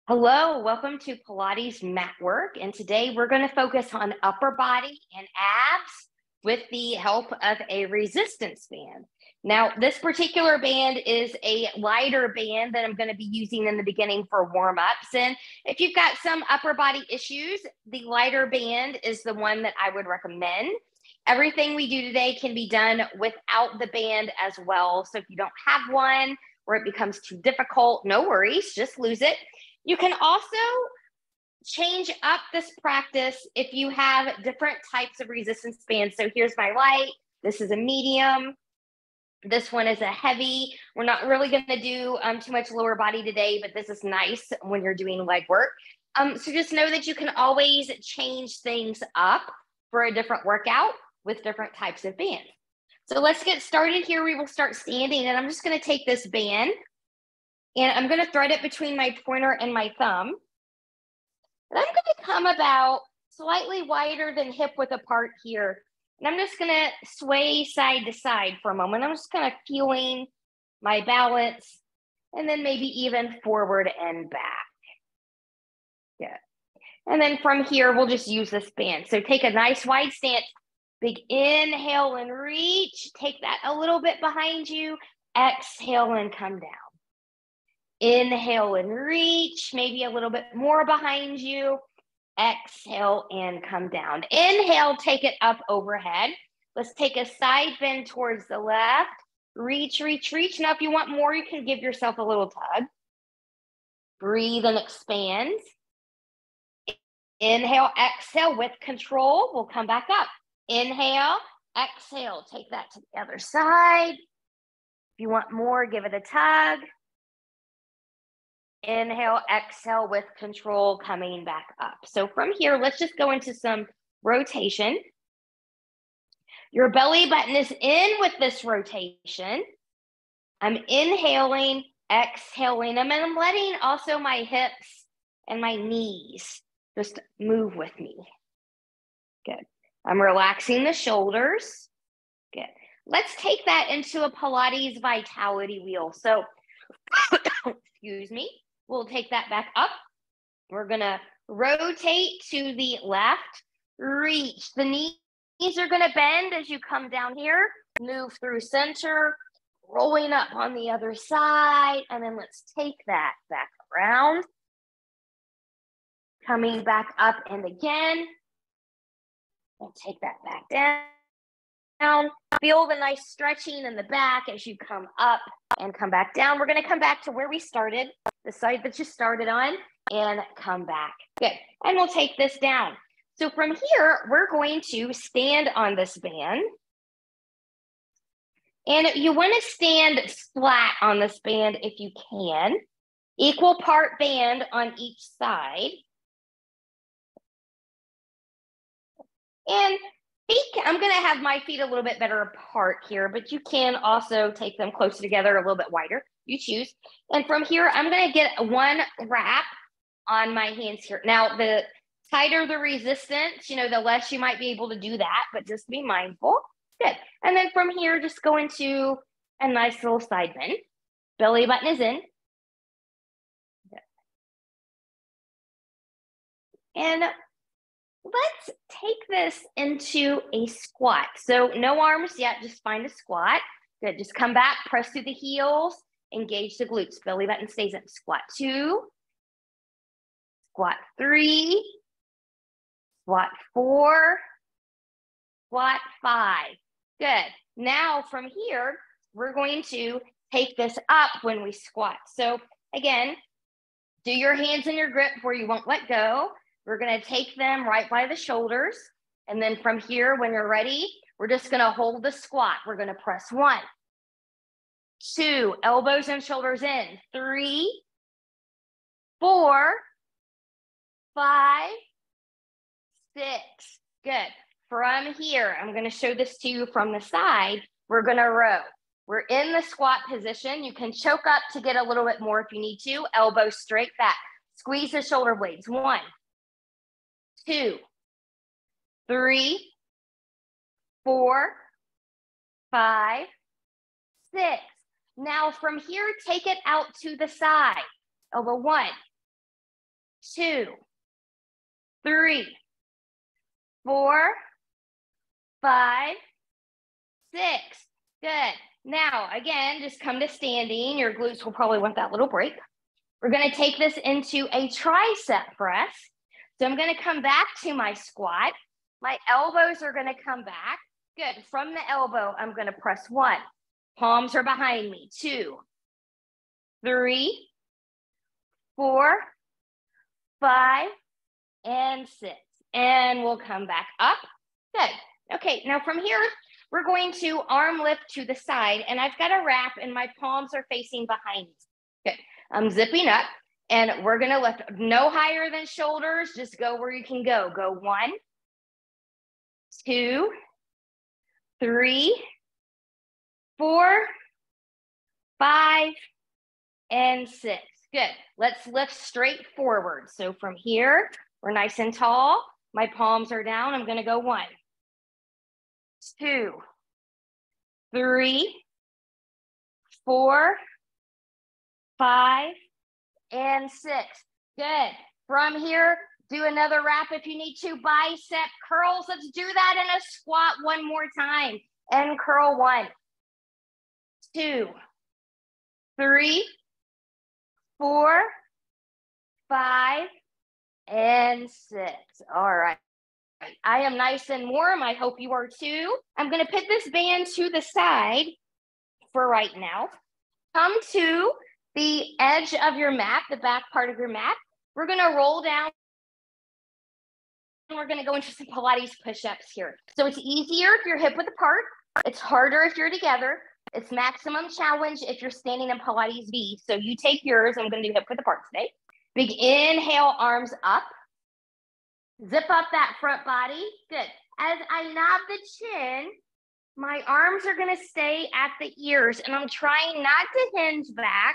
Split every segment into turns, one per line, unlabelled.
Hello, welcome to Pilates Matwork. And today we're going to focus on upper body and abs with the help of a resistance band. Now, this particular band is a lighter band that I'm going to be using in the beginning for warm-ups. And if you've got some upper body issues, the lighter band is the one that I would recommend. Everything we do today can be done without the band as well. So if you don't have one or it becomes too difficult, no worries, just lose it. You can also change up this practice if you have different types of resistance bands. So here's my light. This is a medium. This one is a heavy. We're not really going to do too much lower body today, but this is nice when you're doing leg work. So just know that you can always change things up for a different workout with different types of bands. So let's get started here. We will start standing, and I'm just going to take this band. And I'm going to thread it between my pointer and my thumb. And I'm going to come about slightly wider than hip width apart here. And I'm just going to sway side to side for a moment. I'm just kind of feeling my balance and then maybe even forward and back. Good. And then from here, we'll just use this band. So take a nice wide stance. Big inhale and reach. Take that a little bit behind you. Exhale and come down. Inhale and reach, maybe a little bit more behind you. Exhale and come down. Inhale, take it up overhead. Let's take a side bend towards the left. Reach, reach, reach. Now, if you want more, you can give yourself a little tug. Breathe and expand. Inhale, exhale with control. We'll come back up. Inhale, exhale. Take that to the other side. If you want more, give it a tug. Inhale, exhale with control, coming back up. So from here, let's just go into some rotation. Your belly button is in with this rotation. I'm inhaling, exhaling, and I'm letting also my hips and my knees just move with me. Good. I'm relaxing the shoulders. Good. Let's take that into a Pilates vitality wheel. So, excuse me. We'll take that back up. We're going to rotate to the left, reach. The knees are going to bend as you come down here, move through center, rolling up on the other side, and then let's take that back around, coming back up and again, and take that back down. Feel the nice stretching in the back as you come up and come back down. We're going to come back to where we started, the side that you started on, and come back. Good. And we'll take this down. So from here, we're going to stand on this band. And you want to stand flat on this band if you can. Equal part band on each side. And I'm going to have my feet a little bit better apart here, but you can also take them closer together, a little bit wider. You choose. And from here, I'm going to get one wrap on my hands here. Now, the tighter the resistance, the less you might be able to do that, but just be mindful. Good. And then from here, just go into a nice little side bend. Belly button is in. Good. And let's take this into a squat. So no arms yet, just find a squat. Good, just come back, press through the heels, engage the glutes. Belly button stays in. Squat 2, squat 3, squat 4, squat 5. Good. Now from here, we're going to take this up when we squat. So again, do your hands in your grip where you won't let go. We're going to take them right by the shoulders. And then from here, when you're ready, we're just going to hold the squat. We're going to press 1, 2, elbows and shoulders in, 3, 4, 5, 6. Good. From here, I'm going to show this to you from the side. We're going to row. We're in the squat position. You can choke up to get a little bit more if you need to. Elbows straight back. Squeeze the shoulder blades. 1, 2, 3, 4, 5, 6. Now from here, take it out to the side. Elbow 1, 2, 3, 4, 5, 6. Good. Now, again, just come to standing. Your glutes will probably want that little break. We're going to take this into a tricep press. So I'm going to come back to my squat. My elbows are going to come back. Good. From the elbow, I'm going to press 1. Palms are behind me. 2, 3, 4, 5, and 6. And we'll come back up. Good. Okay, now from here, we're going to arm lift to the side, and I've got a wrap, and my palms are facing behind me. Good. I'm zipping up, and we're going to lift no higher than shoulders. Just go where you can go. Go 1, 2, 3, 4, 5, and 6. Good. Let's lift straight forward. So from here, we're nice and tall. My palms are down. I'm going to go 1, 2, 3, 4, 5, and 6. Good. From here, do another wrap if you need to. Bicep curls. Let's do that in a squat one more time. And curl 1, 2, 3, 4, 5, and 6. All right. I am nice and warm. I hope you are too. I'm going to put this band to the side for right now. Come to the edge of your mat, the back part of your mat. We're going to roll down. We're going to go into some Pilates push-ups here. So it's easier if you're hip width apart. It's harder if you're together. It's maximum challenge if you're standing in Pilates V. So you take yours. I'm going to do hip width apart today. Big inhale, arms up. Zip up that front body. Good. As I knob the chin, my arms are going to stay at the ears, and I'm trying not to hinge back.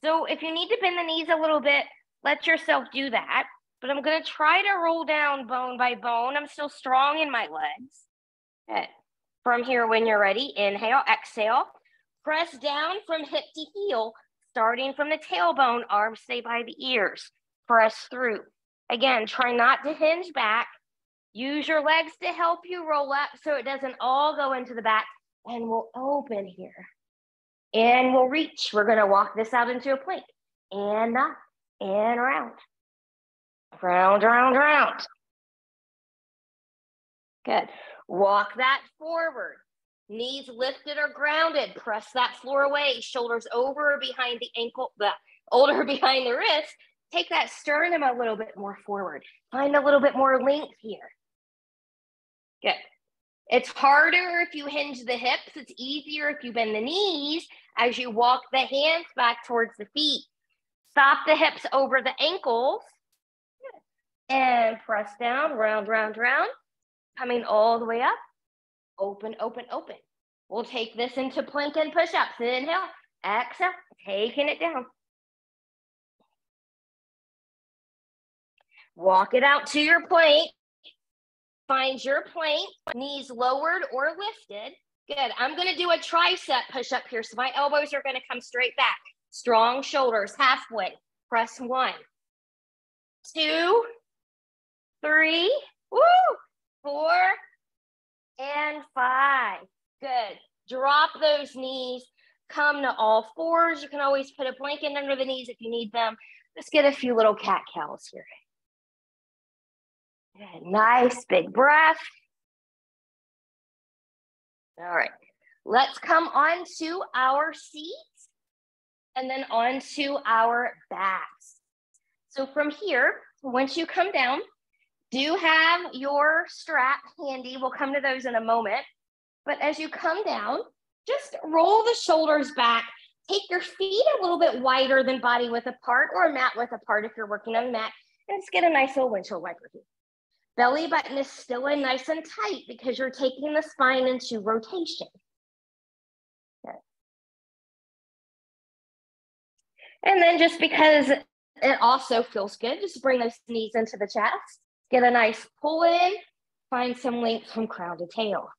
So if you need to bend the knees a little bit, let yourself do that. But I'm going to try to roll down bone by bone. I'm still strong in my legs. Good. From here, when you're ready, inhale, exhale. Press down from hip to heel, starting from the tailbone, arms stay by the ears. Press through. Again, try not to hinge back. Use your legs to help you roll up so it doesn't all go into the back. And we'll open here. And we'll reach. We're going to walk this out into a plank. And up, and around. Round, round, round. Good. Walk that forward. Knees lifted or grounded. Press that floor away. Shoulders over behind the ankle, the shoulder behind the wrist. Take that sternum a little bit more forward. Find a little bit more length here. Good. It's harder if you hinge the hips. It's easier if you bend the knees as you walk the hands back towards the feet. Stop the hips over the ankles. Good. And press down, round, round, round. Coming all the way up. Open, open, open. We'll take this into plank and push-ups. Inhale, exhale, taking it down. Walk it out to your plank. Find your plank, knees lowered or lifted. Good. I'm going to do a tricep push-up here. So my elbows are going to come straight back. Strong shoulders, halfway. Press 1, 2, 3, 4, and 5. Good. Drop those knees. Come to all fours. You can always put a blanket under the knees if you need them. Let's get a few little cat-cows here. Good. Nice big breath. All right. Let's come on to our seats and then onto our backs. So from here, once you come down, do have your strap handy. We'll come to those in a moment. But as you come down, just roll the shoulders back. Take your feet a little bit wider than body width apart or mat width apart if you're working on the mat. And just get a nice little windshield wiper here. Belly button is still in nice and tight because you're taking the spine into rotation. Good. And then just because it also feels good, just bring those knees into the chest. Get a nice pull in. Find some length from crown to tail.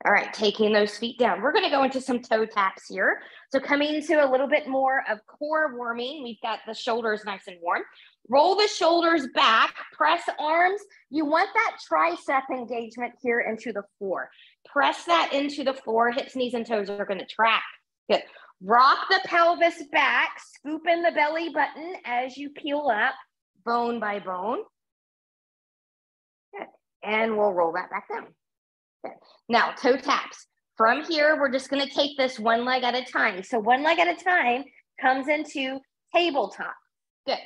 All right, taking those feet down. We're going to go into some toe taps here. So coming into a little bit more of core warming. We've got the shoulders nice and warm. Roll the shoulders back, press arms. You want that tricep engagement here into the floor. Press that into the floor. Hips, knees, and toes are going to track. Good. Rock the pelvis back. Scoop in the belly button as you peel up, bone by bone. Good. And we'll roll that back down. Good. Now, toe taps. From here, we're just going to take this one leg at a time. So one leg at a time comes into tabletop. Good.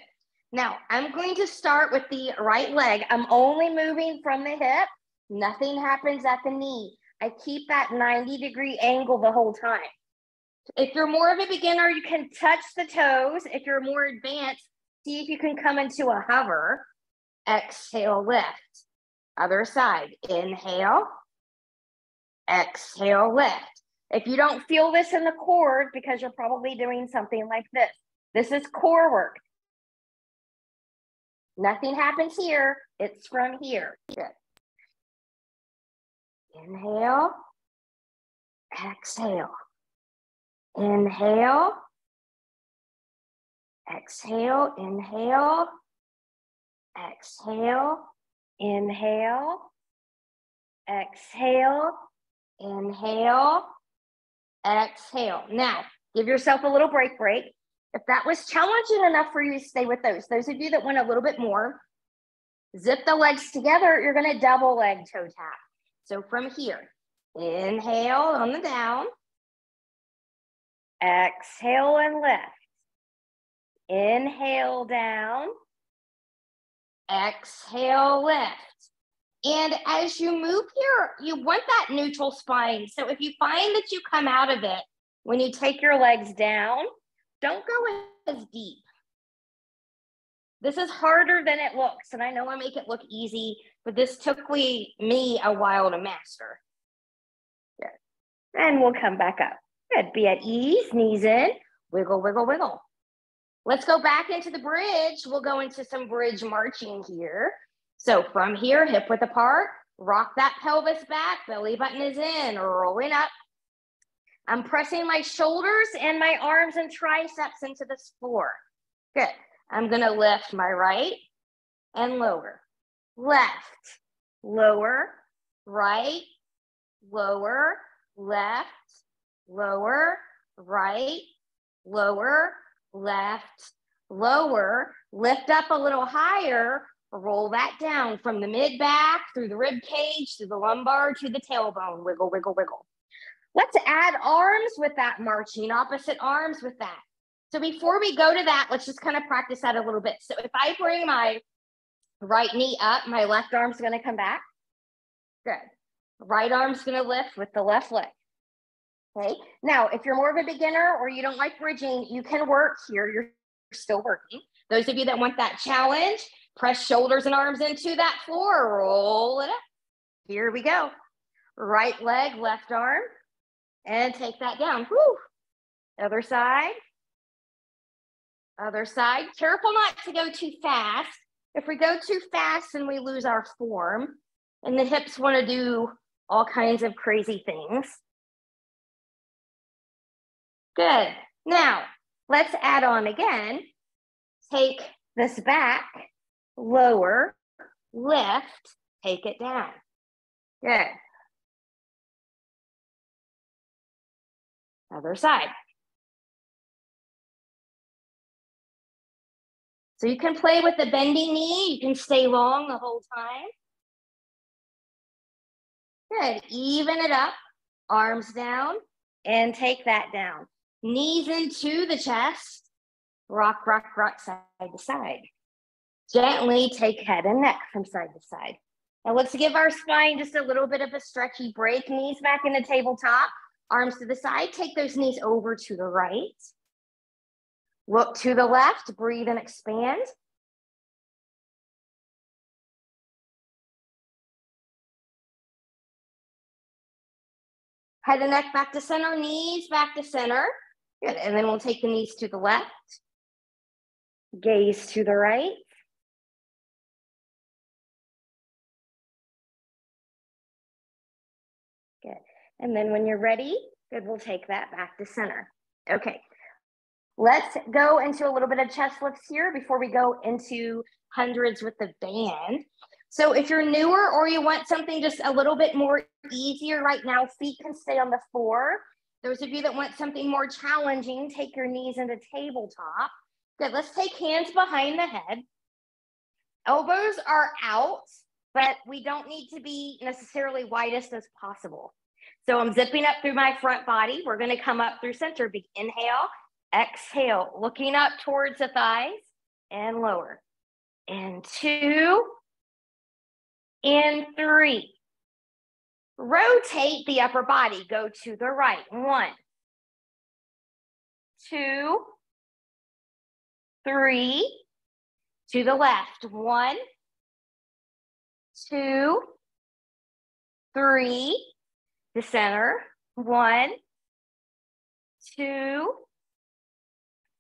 Now, I'm going to start with the right leg. I'm only moving from the hip. Nothing happens at the knee. I keep that 90-degree angle the whole time. If you're more of a beginner, you can touch the toes. If you're more advanced, see if you can come into a hover. Exhale, lift. Other side. Inhale. Exhale, lift. If you don't feel this in the core, because you're probably doing something like this. This is core work. Nothing happens here. It's from here. Good. Inhale. Exhale. Inhale. Exhale. Inhale. Exhale. Inhale. Exhale. Inhale. Exhale. Now, give yourself a little break. If that was challenging enough for you to stay with those of you that want a little bit more, zip the legs together. You're going to double leg toe tap. So from here, inhale on the down. Exhale and lift. Inhale down. Exhale, lift. And as you move here, you want that neutral spine. So if you find that you come out of it, when you take your legs down, don't go as deep. This is harder than it looks. And I know I make it look easy, but this took me a while to master. Good. And we'll come back up. Good. Be at ease, knees in, wiggle, wiggle, wiggle. Let's go back into the bridge. We'll go into some bridge marching here. So from here, hip width apart, rock that pelvis back, belly button is in, rolling up. I'm pressing my shoulders and my arms and triceps into this floor. Good. I'm gonna lift my right and lower. Left, lower, right, lower, left, lower, right, lower, left, lower, lift up a little higher, roll that down from the mid back, through the rib cage, to the lumbar, to the tailbone, wiggle, wiggle, wiggle. Let's add arms with that marching, opposite arms with that. So before we go to that, let's just kind of practice that a little bit. So if I bring my right knee up, my left arm's gonna come back. Good. Right arm's gonna lift with the left leg. Okay. Now, if you're more of a beginner or you don't like bridging, you can work here. You're still working. Those of you that want that challenge, press shoulders and arms into that floor, roll it up. Here we go. Right leg, left arm, and take that down. Whew. Other side. Other side. Careful not to go too fast. If we go too fast, then we lose our form, and the hips want to do all kinds of crazy things. Good. Now, let's add on again. Take this back, lower, lift, take it down. Good. Other side. So you can play with the bending knee. You can stay long the whole time. Good. Even it up, arms down, and take that down. Knees into the chest. Rock, rock, rock, side to side. Gently take head and neck from side to side. Now let's give our spine just a little bit of a stretchy break. Knees back in the tabletop, arms to the side. Take those knees over to the right. Look to the left, breathe and expand. Head and neck back to center, knees back to center. Good, and then we'll take the knees to the left. Gaze to the right. Good. And then when you're ready, good, we'll take that back to center. Okay, let's go into a little bit of chest lifts here before we go into hundreds with the band. So if you're newer or you want something just a little bit more easier right now, feet can stay on the floor. Those of you that want something more challenging, take your knees into tabletop. Good, let's take hands behind the head. Elbows are out, but we don't need to be necessarily widest as possible. So I'm zipping up through my front body. We're gonna come up through center. Big inhale, exhale, looking up towards the thighs and lower. And 2, and 3. Rotate the upper body, go to the right. 1, 2, 3, to the left. 1, 2, 3, to center. 1, 2,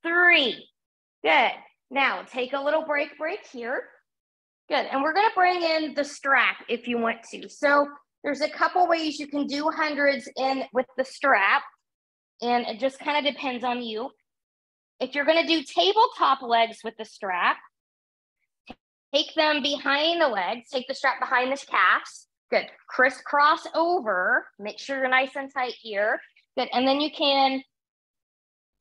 3. Good. Now take a little break here. Good. And we're going to bring in the strap if you want to. So there's a couple ways you can do hundreds in with the strap, and it just kind of depends on you. If you're going to do tabletop legs with the strap, take them behind the legs, take the strap behind the calves. Good. Crisscross over. Make sure you're nice and tight here. Good. And then you can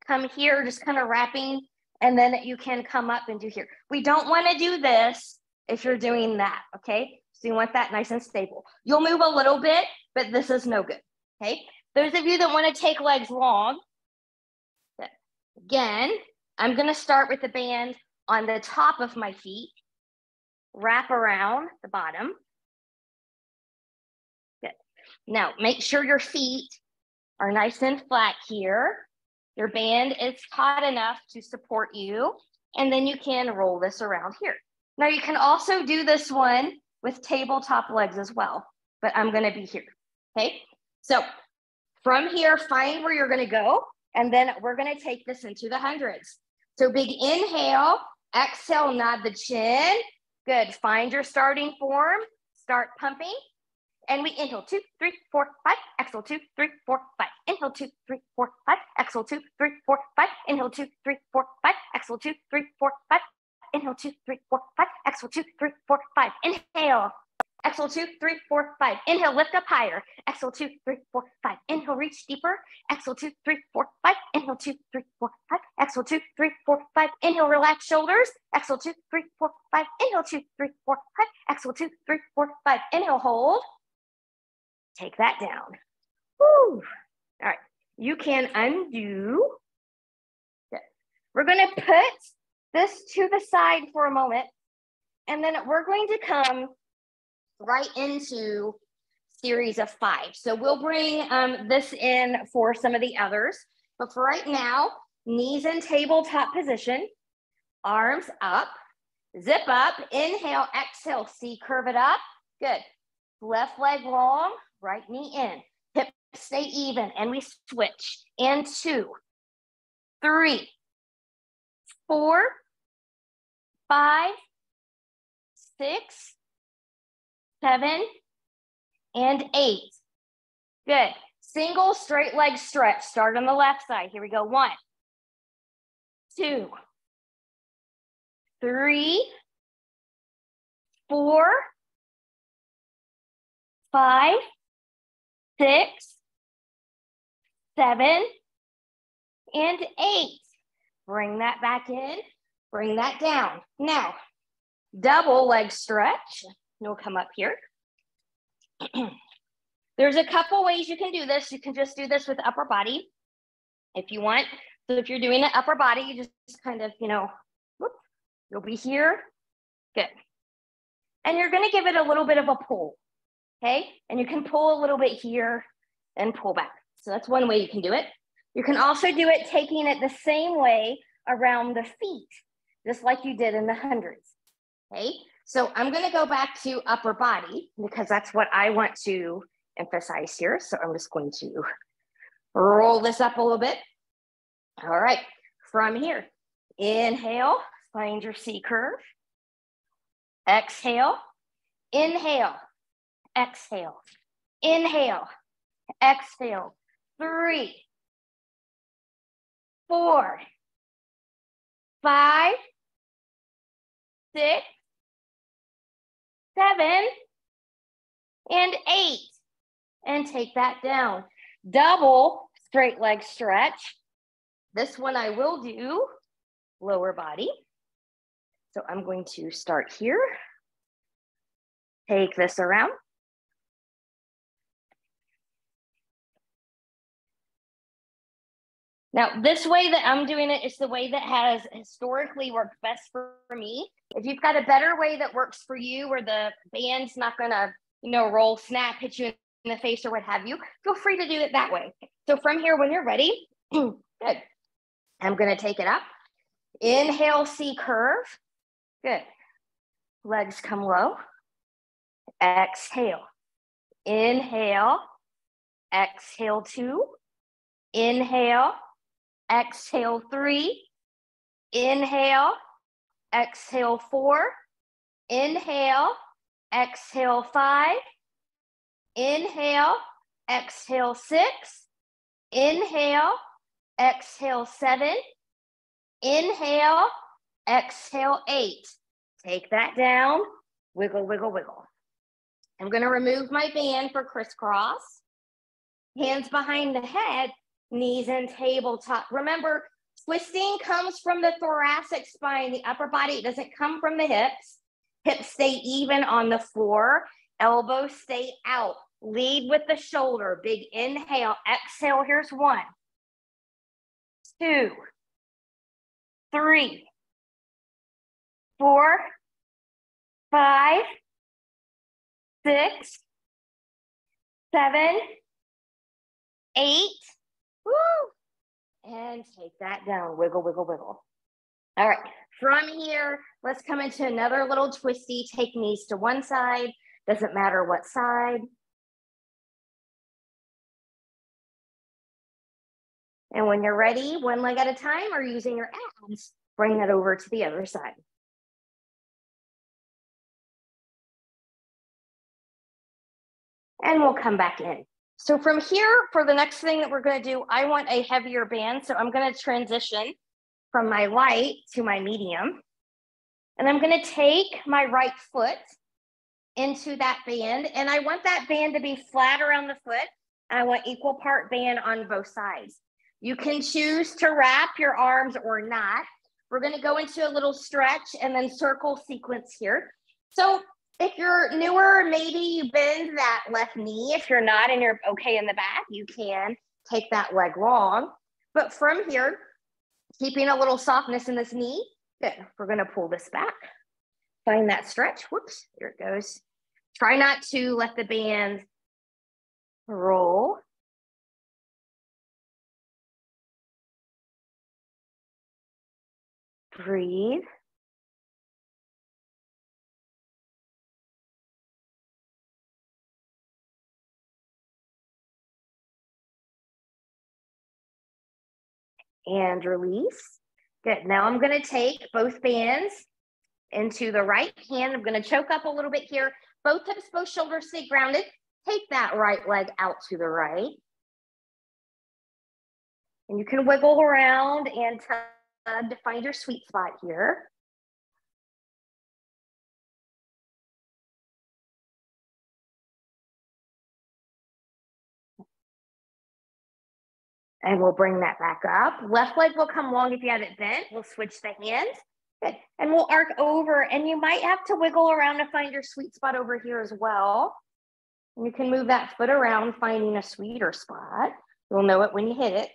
come here, just kind of wrapping, and then you can come up and do here. We don't want to do this if you're doing that, okay? So you want that nice and stable. You'll move a little bit, but this is no good, okay? Those of you that want to take legs long, again, I'm going to start with the band on the top of my feet, wrap around the bottom. Good. Now, make sure your feet are nice and flat here. Your band is taut enough to support you, and then you can roll this around here. Now, you can also do this one with tabletop legs as well, but I'm going to be here, okay? So from here, find where you're going to go, and then we're going to take this into the hundreds. So big inhale, exhale, nod the chin. Good. Find your starting form. Start pumping. And we inhale 2, 3, 4, 5. Exhale 2, 3, 4, 5. Inhale 2, 3, 4, 5. Exhale 2, 3, 4, 5. Inhale 2, 3, 4, 5. Exhale 2, 3, 4, 5. Inhale 2, 3, 4, 5. Exhale 2, 3, 4, 5. Inhale. Exhale 2, 3, 4, 5. Inhale, lift up higher. Exhale 2, 3, 4, 5. Inhale, reach deeper. Exhale 2, 3, 4, 5. Inhale 2, 3, 4, 5. Exhale 2, 3, 4, 5. Inhale, relax shoulders. Exhale 2, 3, 4, 5. Inhale 2, 3, 4, 5. Exhale 2, 3, 4, 5. Inhale, hold. Take that down. Woo. All right. You can undo. Good. We're going to put this to the side for a moment, and then we're going to come right into series of 5. So we'll bring this in for some of the others, but for right now, knees in tabletop position, arms up, zip up, inhale, exhale, C, curve it up. Good. Left leg long, right knee in, hips stay even, and we switch. And 2, 3, 4, 5, 6, 7, and 8. Good. Single straight leg stretch. Start on the left side. Here we go. 1, 2, 3, 4, 5, 6, 7, and 8. Bring that back in. Bring that down. Now, double leg stretch. You'll come up here. There's a couple ways you can do this. You can just do this with upper body if you want. So if you're doing the upper body, you just kind of, whoop, you'll be here. Good. And you're going to give it a little bit of a pull. Okay. And you can pull a little bit here and pull back. So that's one way you can do it. You can also do it taking it the same way around the feet, just like you did in the hundreds. Okay. So I'm going to go back to upper body because that's what I want to emphasize here. So I'm just going to roll this up a little bit. All right. From here, inhale, find your C curve. Exhale, inhale, exhale, inhale, Exhale. 3, 4, 5, 6, 7, and 8. And take that down. Double straight leg stretch. This one I will do lower body. So I'm going to start here. Take this around. Now, this way that I'm doing it is the way that has historically worked best for me. If you've got a better way that works for you, where the band's not gonna, roll, snap, hit you in the face or what have you, feel free to do it that way. So from here, when you're ready, good. I'm gonna take it up. Inhale, C curve. Good. Legs come low. Exhale. Inhale. Exhale 2. Inhale. Exhale 3. Inhale. Exhale 4. Inhale. Exhale 5. Inhale. Exhale 6. Inhale. Exhale 7. Inhale. Exhale 8. Take that down. Wiggle, wiggle, wiggle. I'm going to remove my band for crisscross. Hands behind the head, knees and tabletop. Remember, twisting comes from the thoracic spine, the upper body. It doesn't come from the hips. Hips stay even on the floor. Elbows stay out. Lead with the shoulder. Big inhale. Exhale. Here's 1, 2, 3, 4, 5, 6, 7, 8. Woo! And take that down. Wiggle, wiggle, wiggle. All right. From here, let's come into another little twisty. Take knees to one side. Doesn't matter what side. And when you're ready, one leg at a time or using your abs, bring that over to the other side. And we'll come back in. So from here, for the next thing that we're going to do, I want a heavier band. So I'm going to transition from my light to my medium. And I'm going to take my right foot into that band. And I want that band to be flat around the foot. And I want equal part band on both sides. You can choose to wrap your arms or not. We're going to go into a little stretch and then circle sequence here. So if you're newer, maybe you bend that left knee. If you're not and you're okay in the back, you can take that leg long. But from here, keeping a little softness in this knee, good. We're going to pull this back. Find that stretch. Whoops, here it goes. Try not to let the band roll. Breathe. And release. Good. Now I'm going to take both bands into the right hand. I'm going to choke up a little bit here. Both hips, both shoulders stay grounded. Take that right leg out to the right. And you can wiggle around and tug to find your sweet spot here. And we'll bring that back up. Left leg will come long if you have it bent. We'll switch the hands. Good. And we'll arc over. And you might have to wiggle around to find your sweet spot over here as well. And you can move that foot around, finding a sweeter spot. You'll know it when you hit it.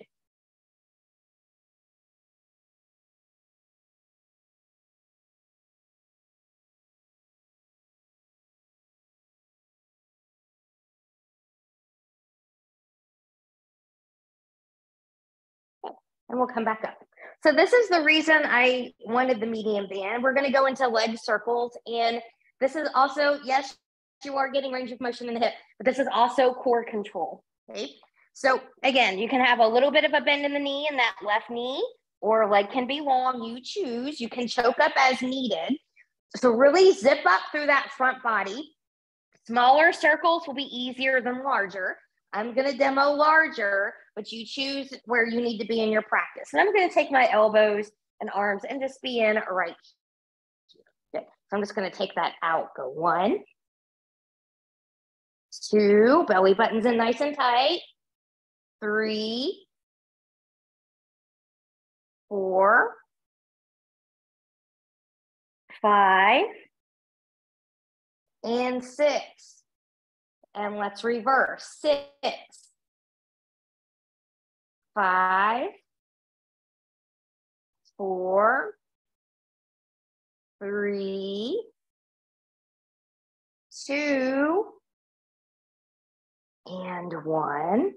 And we'll come back up. So this is the reason I wanted the medium band. We're going to go into leg circles. And this is also, yes, you are getting range of motion in the hip, but this is also core control. Okay. So again, you can have a little bit of a bend in the knee in that left knee, or leg can be long. You choose. You can choke up as needed. So really zip up through that front body. Smaller circles will be easier than larger. I'm going to demo larger, but you choose where you need to be in your practice. And I'm going to take my elbows and arms and just be in right here. Good. So I'm just going to take that out. Go 1, 2, belly buttons in nice and tight. 3, 4, 5, and 6. And let's reverse. 6, 5, 4, 3, 2, and 1.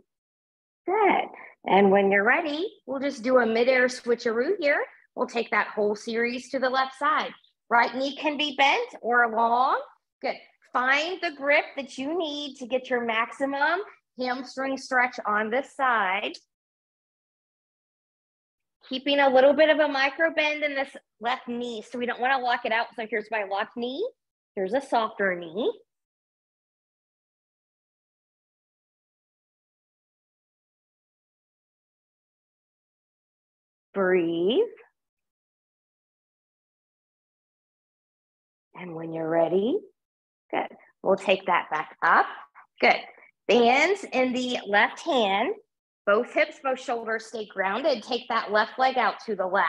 Good. And when you're ready, we'll just do a midair switcheroo here. We'll take that whole series to the left side. Right knee can be bent or long. Good. Find the grip that you need to get your maximum hamstring stretch on this side. Keeping a little bit of a micro bend in this left knee. So we don't want to lock it out. So here's my locked knee. Here's a softer knee. Breathe. And when you're ready, good. We'll take that back up. Good. Bands in the left hand. Both hips, both shoulders stay grounded. Take that left leg out to the left.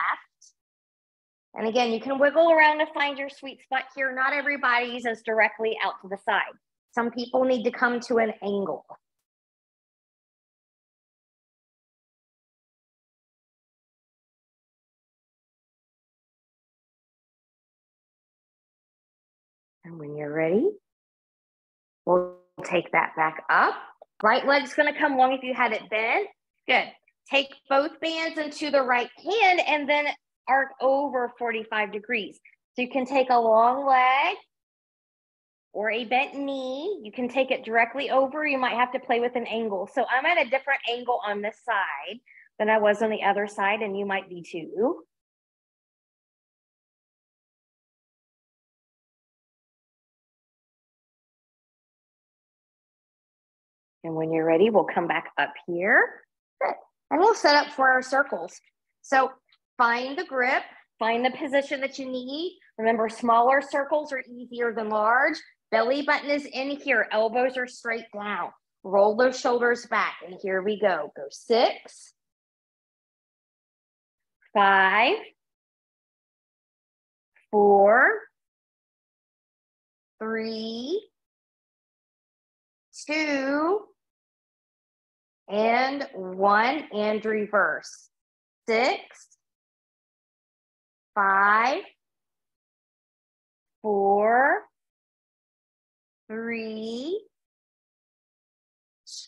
And again, you can wiggle around to find your sweet spot here. Not everybody's as directly out to the side. Some people need to come to an angle. And when you're ready, we'll take that back up. Right leg's gonna come long if you had it bent. Good. Take both bands into the right hand and then arc over 45 degrees. So you can take a long leg or a bent knee. You can take it directly over. You might have to play with an angle. So I'm at a different angle on this side than I was on the other side, and you might be too. And when you're ready, we'll come back up here. Good. And we'll set up for our circles. So find the grip, find the position that you need. Remember, smaller circles are easier than large. Belly button is in here. Elbows are straight down. Roll those shoulders back. And here we go. Go 6, 5, 4, 3, 2, and 1, and reverse. 6, 5, 4, 3,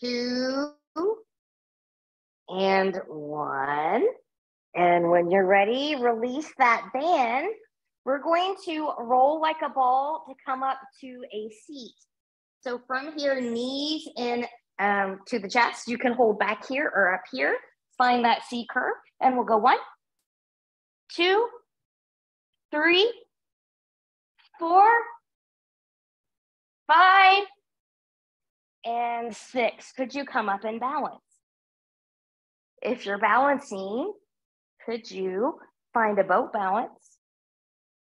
2, and 1. And when you're ready, release that band. We're going to roll like a ball to come up to a seat. So from here, knees in to the chest. You can hold back here or up here. Find that C curve, and we'll go 1, 2, 3, 4, 5, and 6. Could you come up and balance? If you're balancing, could you find a boat balance?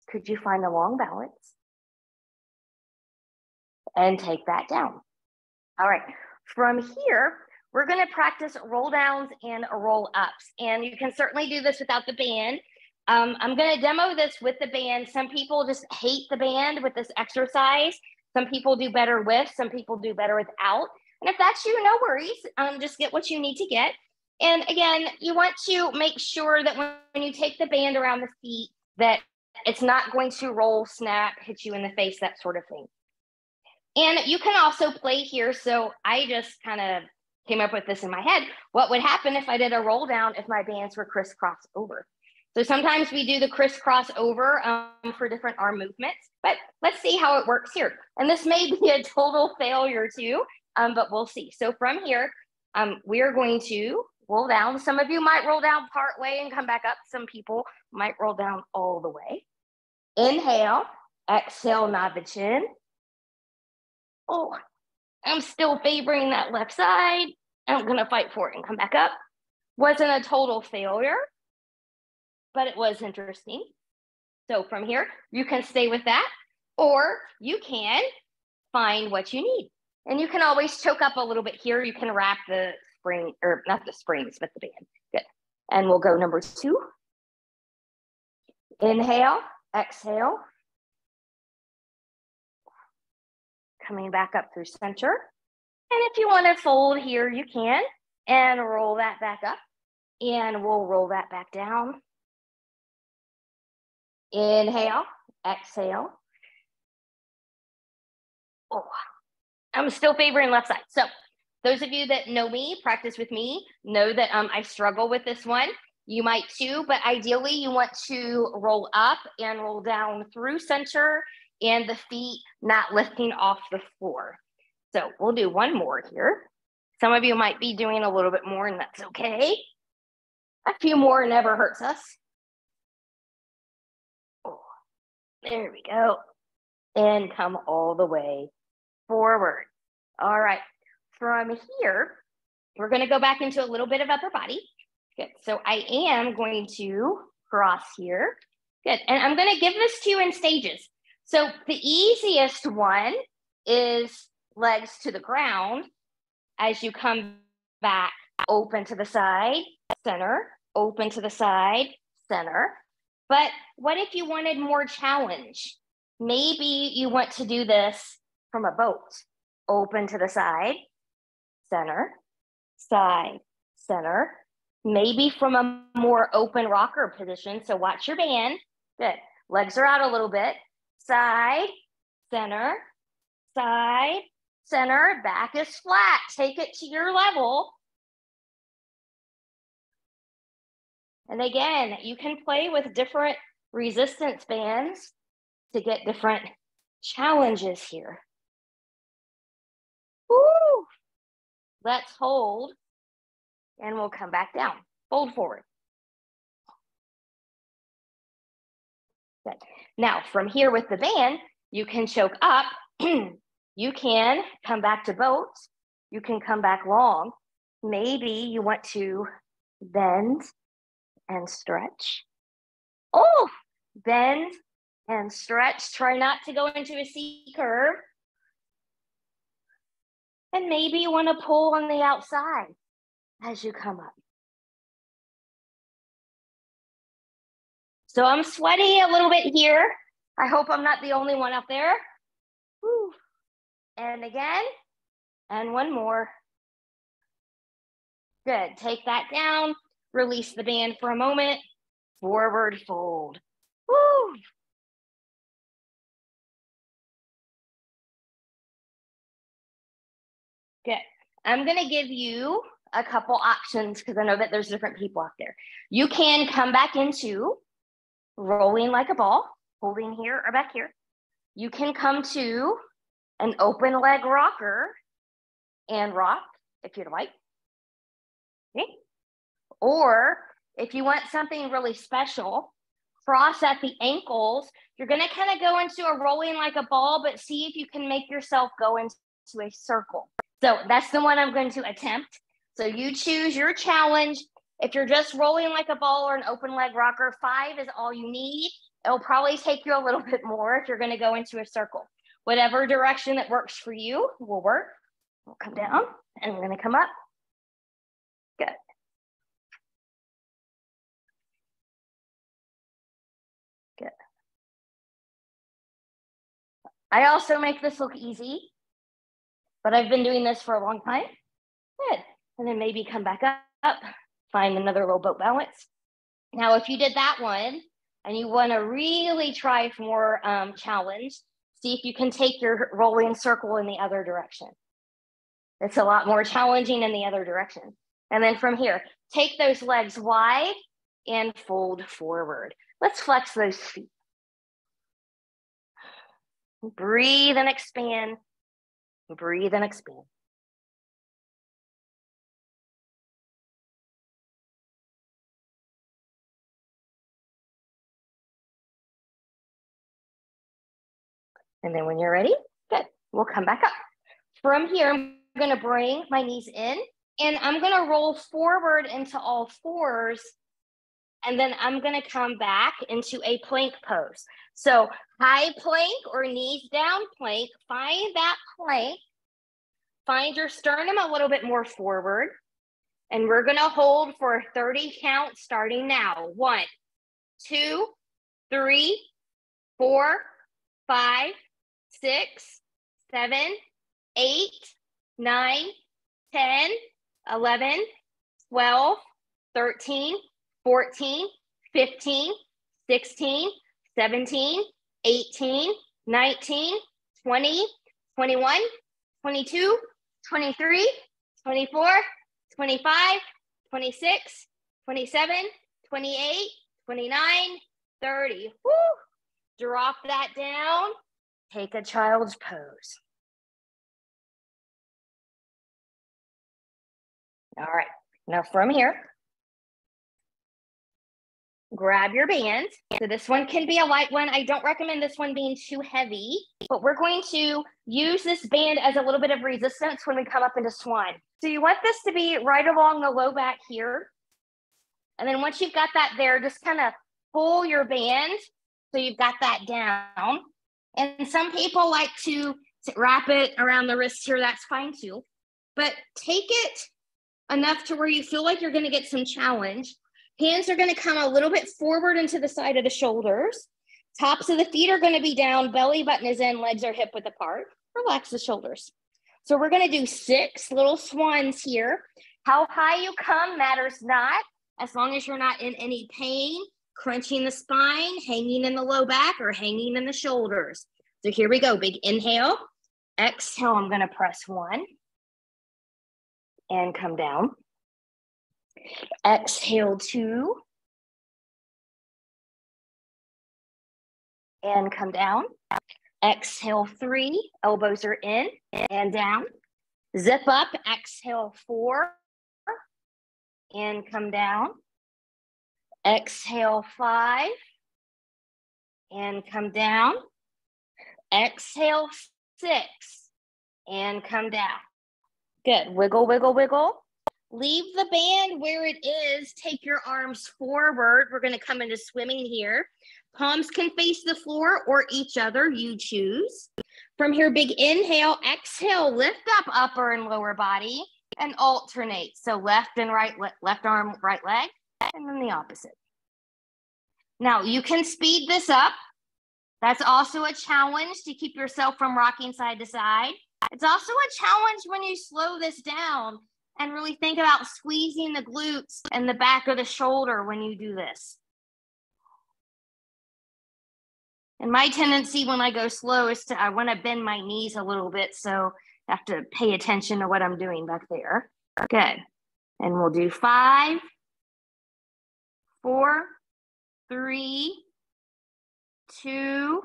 Could you find a long balance? And take that down. All right, from here, we're gonna practice roll downs and roll ups. And you can certainly do this without the band. I'm gonna demo this with the band. Some people just hate the band with this exercise. Some people do better with, some people do better without. And if that's you, no worries. Just get what you need to get. And again, you want to make sure that when you take the band around the feet, that it's not going to roll, snap, hit you in the face, that sort of thing. And you can also play here. So I just kind of came up with this in my head. What would happen if I did a roll down if my bands were crisscross over? So sometimes we do the crisscross over for different arm movements, but let's see how it works here. And this may be a total failure too, but we'll see. So from here, we're going to roll down. Some of you might roll down part way and come back up. Some people might roll down all the way. Inhale, exhale, nod the chin. Oh, I'm still favoring that left side. I'm going to fight for it and come back up. Wasn't a total failure, but it was interesting. So from here, you can stay with that, or you can find what you need. And you can always choke up a little bit here. You can wrap the spring, or not the springs, but the band. Good. And we'll go number 2. Inhale, exhale. Coming back up through center. And if you want to fold here, you can. And roll that back up. And we'll roll that back down. Inhale, exhale. Oh, I'm still favoring left side. So those of you that know me, practice with me, know that I struggle with this one. You might too, but ideally you want to roll up and roll down through center and the feet not lifting off the floor. So we'll do one more here. Some of you might be doing a little bit more, and that's okay. A few more never hurts us. Oh, there we go. And come all the way forward. All right. From here, we're going to go back into a little bit of upper body. Good. So I am going to cross here. Good. And I'm going to give this to you in stages. So the easiest one is legs to the ground as you come back, open to the side, center, open to the side, center. But what if you wanted more challenge? Maybe you want to do this from a boat. Open to the side, center, side, center. Maybe from a more open rocker position. So watch your band. Good. Legs are out a little bit. Side, center, side, center. Back is flat. Take it to your level. And again, you can play with different resistance bands to get different challenges here. Woo! Let's hold, and we'll come back down. Fold forward. Good. Now, from here with the band, you can choke up. You can come back to boat. You can come back long. Maybe you want to bend and stretch. Oh, bend and stretch. Try not to go into a C curve. And maybe you want to pull on the outside as you come up. So I'm sweaty a little bit here. I hope I'm not the only one up there. Whew. And again, and one more. Good. Take that down. Release the band for a moment. Forward fold. Woo. Good. I'm going to give you a couple options because I know that there's different people out there. You can come back into rolling like a ball, holding here or back here. You can come to an open leg rocker and rock if you'd like. Okay. Or if you want something really special, cross at the ankles. You're going to kind of go into a rolling like a ball, but see if you can make yourself go into a circle. So that's the one I'm going to attempt. So you choose your challenge. If you're just rolling like a ball or an open leg rocker, 5 is all you need. It'll probably take you a little bit more if you're going to go into a circle. Whatever direction that works for you will work. We'll come down and we're going to come up. Good. Good. I also make this look easy, but I've been doing this for a long time. Good. And then maybe come back up, find another little boat balance. Now, if you did that one and you want to really try for more challenge, see if you can take your rolling circle in the other direction. It's a lot more challenging in the other direction. And then from here, take those legs wide and fold forward. Let's flex those feet. Breathe and expand. Breathe and expand. And then when you're ready, good. We'll come back up. From here, I'm going to bring my knees in and I'm going to roll forward into all fours. And then I'm going to come back into a plank pose. So high plank or knees down plank, find that plank, find your sternum a little bit more forward. And we're going to hold for a 30 count starting now. 1, 2, 3, 4, 5, 6, 7, 8, 9, 10, 11, 12, 13, 14, 15, 16, 17, 18, 19, 20, 21, 22, 23, 24, 25, 26, 27, 28, 29, 30. Woo! Drop that down. Take a child's pose. All right. Now from here, grab your band. So this one can be a light one. I don't recommend this one being too heavy, but we're going to use this band as a little bit of resistance when we come up into swan. So you want this to be right along the low back here. And then once you've got that there, just kind of pull your band so you've got that down. And some people like to wrap it around the wrist here. That's fine too. But take it enough to where you feel like you're going to get some challenge. Hands are going to come a little bit forward into the side of the shoulders. Tops of the feet are going to be down. Belly button is in. Legs are hip width apart. Relax the shoulders. So we're going to do 6 little swans here. How high you come matters not, as long as you're not in any pain, crunching the spine, hanging in the low back, or hanging in the shoulders. So here we go. Big inhale. Exhale. I'm going to press 1 and come down. Exhale 2 and come down. Exhale 3, elbows are in and down. Zip up, exhale 4 and come down. Exhale 5 and come down. Exhale 6 and come down. Good, wiggle, wiggle, wiggle. Leave the band where it is. Take your arms forward. We're gonna come into swimming here. Palms can face the floor or each other, you choose. From here, big inhale, exhale, lift up upper and lower body and alternate. So left and right, left arm, right leg, and then the opposite. Now you can speed this up. That's also a challenge to keep yourself from rocking side to side. It's also a challenge when you slow this down and really think about squeezing the glutes and the back of the shoulder when you do this. And my tendency when I go slow is I want to bend my knees a little bit, so I have to pay attention to what I'm doing back there. Good. And we'll do 5, 4, 3, 2,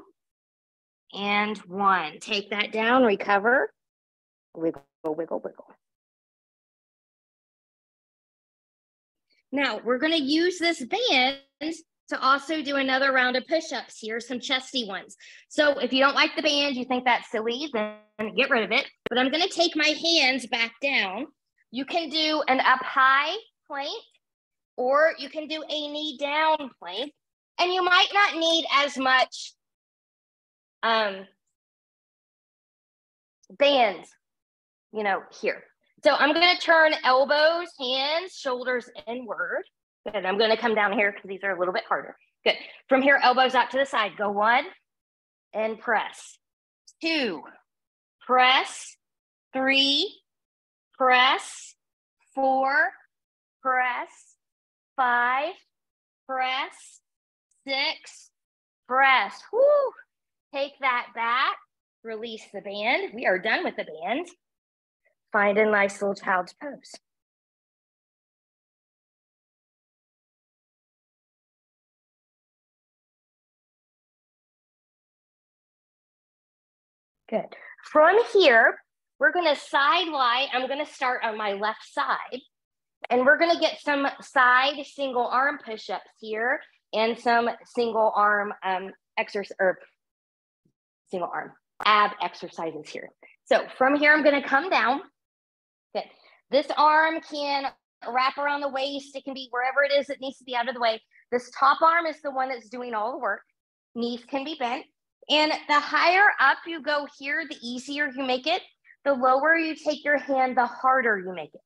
and 1. Take that down, recover, wiggle, wiggle, wiggle. Now we're going to use this band to also do another round of push-ups here, some chesty ones. So if you don't like the band, you think that's silly, then get rid of it. But I'm going to take my hands back down. You can do an up high plank, or you can do a knee down plank. And you might not need as much bands, here. So I'm going to turn elbows, hands, shoulders inward. Good. I'm going to come down here because these are a little bit harder. Good. From here, elbows out to the side. Go 1 and press. 2, press. 3, press. 4, press. 5, press. 6, press. Woo! Take that back. Release the band. We are done with the band. Find a nice little child's pose. Good. From here, we're going to side lie. I'm going to start on my left side, and we're going to get some side single arm push-ups here and some single arm exercise or single arm ab exercises here. So from here, I'm gonna come down. Good. This arm can wrap around the waist. It can be wherever it is that needs to be out of the way. This top arm is the one that's doing all the work. Knees can be bent. And the higher up you go here, the easier you make it. The lower you take your hand, the harder you make it.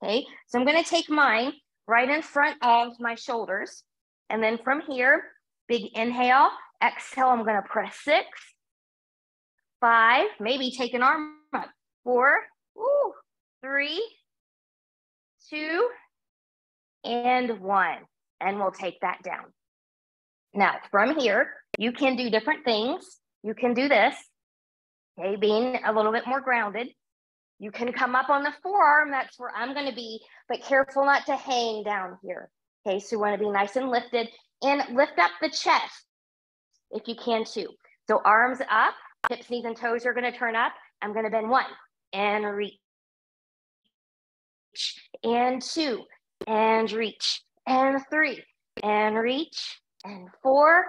Okay, so I'm gonna take mine right in front of my shoulders. And then from here, big inhale, exhale, I'm gonna press 6, 5, maybe take an arm up, 4, 3, 2, and 1. And we'll take that down. Now, from here, you can do different things. You can do this, okay, being a little bit more grounded. You can come up on the forearm. That's where I'm going to be, but careful not to hang down here. Okay, so you want to be nice and lifted and lift up the chest if you can too. So arms up, hips, knees, and toes are going to turn up. I'm going to bend 1 and reach and 2 and reach and 3 and reach and 4,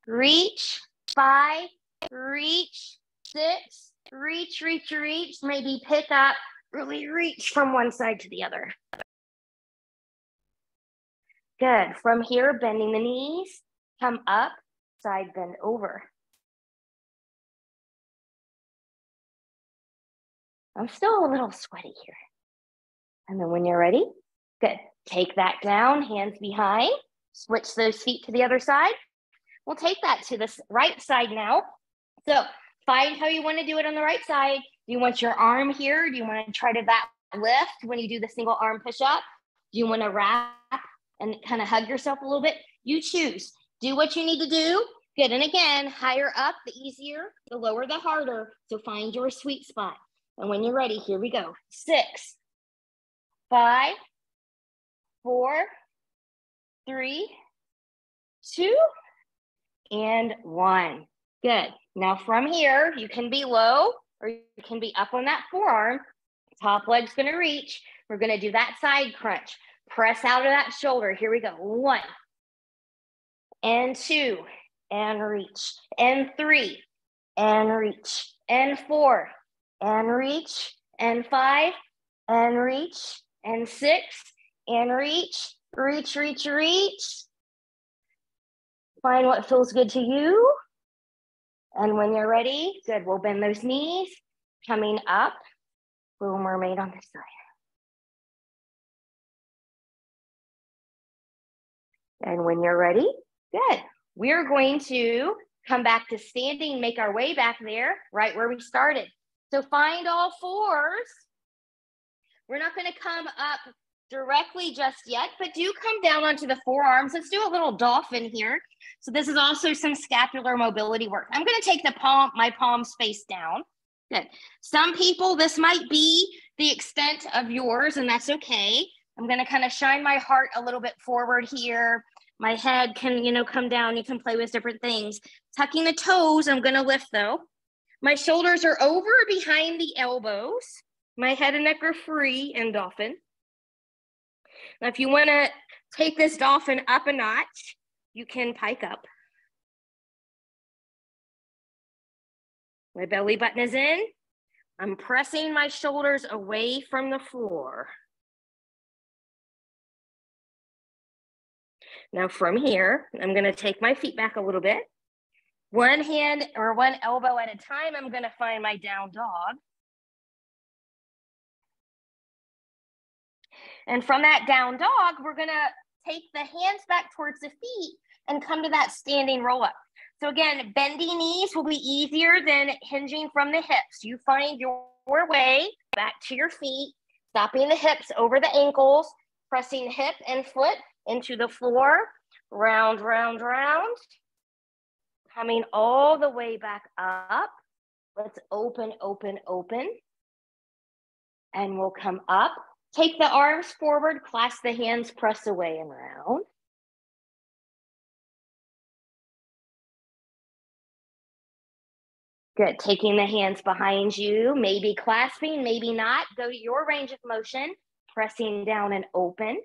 reach, 5, reach, 6, reach, reach, reach, maybe pick up, really reach from one side to the other. Good. From here, bending the knees, come up, side bend over. I'm still a little sweaty here. And then when you're ready, good. Take that down, hands behind, switch those feet to the other side. We'll take that to the right side now. So find how you want to do it on the right side. Do you want your arm here? Do you want to try to that lift when you do the single arm push up? Do you want to wrap and kind of hug yourself a little bit? You choose. Do what you need to do. Good. And again, higher up, the easier, the lower, the harder. So find your sweet spot. And when you're ready, here we go. 6, 5, 4, 3, 2, and 1. Good. Now from here, you can be low or you can be up on that forearm. Top leg's going to reach. We're going to do that side crunch. Press out of that shoulder. Here we go. 1 and 2 and reach and 3 and reach and 4 and reach and 5 and reach and 6 and reach, reach, reach, reach. Find what feels good to you. And when you're ready, good, we'll bend those knees, coming up, little mermaid on this side. And when you're ready, good. We're going to come back to standing, make our way back there, right where we started. So find all fours. We're not going to come up directly just yet, but do come down onto the forearms. Let's do a little dolphin here. So this is also some scapular mobility work. I'm going to take my palms face down. Good. Some people, this might be the extent of yours, and that's okay. I'm going to kind of shine my heart a little bit forward here. My head can, come down. You can play with different things. Tucking the toes, I'm going to lift though. My shoulders are over behind the elbows. My head and neck are free in dolphin. Now, if you want to take this dolphin up a notch, you can pike up. My belly button is in. I'm pressing my shoulders away from the floor. Now from here, I'm going to take my feet back a little bit. One hand or one elbow at a time, I'm going to find my down dog. And from that down dog, we're going to take the hands back towards the feet and come to that standing roll up. So again, bending knees will be easier than hinging from the hips. You find your way back to your feet, stopping the hips over the ankles, pressing hip and foot into the floor, round, round, round. Coming all the way back up. Let's open, open, open. And we'll come up. Take the arms forward, clasp the hands, press away and round. Good, taking the hands behind you, maybe clasping, maybe not. Go to your range of motion, pressing down and open.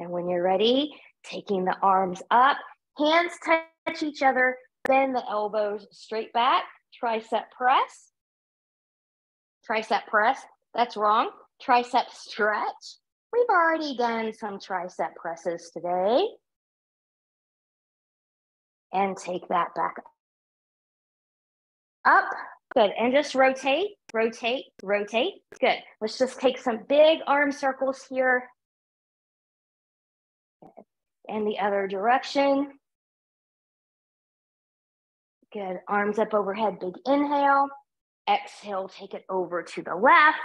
And when you're ready, taking the arms up, Hands touch each other, bend the elbows straight back, tricep press. Tricep press, that's wrong. Tricep stretch. We've already done some tricep presses today. And take that back up. Good. And just rotate, rotate, rotate. Good. Let's just take some big arm circles here. And the other direction. Good. Arms up overhead, big inhale. Exhale, take it over to the left.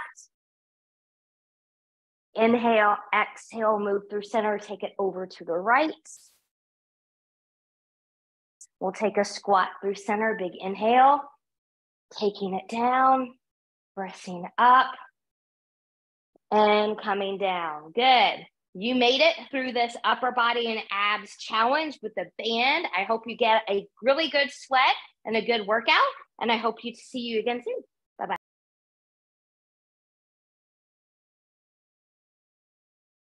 Inhale, exhale, move through center, take it over to the right. We'll take a squat through center, big inhale, taking it down, pressing up, and coming down. Good. You made it through this upper body and abs challenge with the band. I hope you get a really good sweat and a good workout, and I hope to see you again soon. Bye-bye.